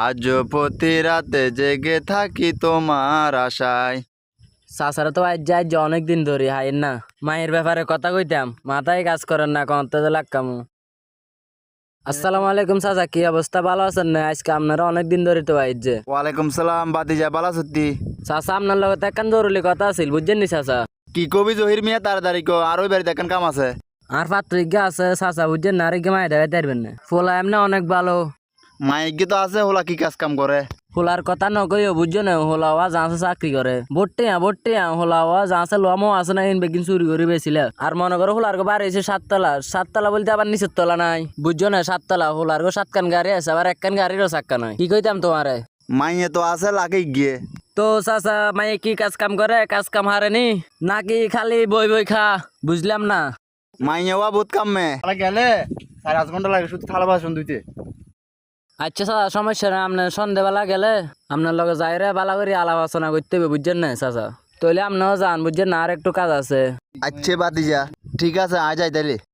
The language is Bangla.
আজ প্রতি রাতে জেগে থাকি তোমার আশায়। চাচারা তো আজ যাই যে অনেক দিন ধরে হাইন না মায়ের ব্যাপারে কথা কইতাম মাথায় কাজ করেন না কত লাগামু। আসসালামু আলাইকুম চাচা, কি অবস্থা, ভালো আছেন না? আজকে আপনারা অনেক দিন ধরে তো আইজ যে। ওয়ালাইকুম সালাম বাতিজা, বালা সত্যি। চাচা আপনার লগত একখান জরুরি কথা আছিল, বুঝছেন নি চাচা? কি কবি জহির মিয়া তাড়াতাড়ি কো, আর ওই বাড়িতে এখন কাম আছে। আর পাত্রিকা আছে চাচা, বুঝছেন না? আর কি মায়ের দেখাইতে পারবেন না, ফোলা এমনি অনেক ভালো। মাইকি তো আছে, হোলা কি কাজ কাম করে? হোলার কথা নকইও, বুঝছো না? হোলাওয়া যাচ্ছে চাকরি করে, বট্টিয়া হোলাওয়া যাচ্ছে লোয়ামও আছে না, ইন বেগিন চুরি করে বেছিল। আর মনে করো হোলার গো বাড়ি হয়েছে সাততলা বলতে আবার নিচের তলা নাই, বুঝছো না? সাততলা হোলার গো সাতখান গাড়ি আছে, আবার একখান গাড়িরও চাক্কা নাই। কি কইতাম তোমারে? মাইয়ে তো আছে লাগে গিয়ে। তো চাচা মায়ে কি কাজ কাম করে? কাজ কাম হারেনি নাকি খালি বই বই খা? বুঝলাম না। মাইয়ে ওয়া বহুত কাম মে গেলে 4-5 ঘন্টা লাগে শুধু থালা বাসন ধুইতে। আচ্ছা চাচা, সমস্যা না, আপনার সন্ধ্যেবেলা গেলে আপনার লগে যাইরে বালা করে আলাপ আলোচনা করতে হবে, বুঝছেন না চাচা? তাইলে আপনিও যান, বুঝছেন না? আর একটু কাজ আছে। আচ্ছা বাতিজা, ঠিক আছে আয় যাই তাইলে।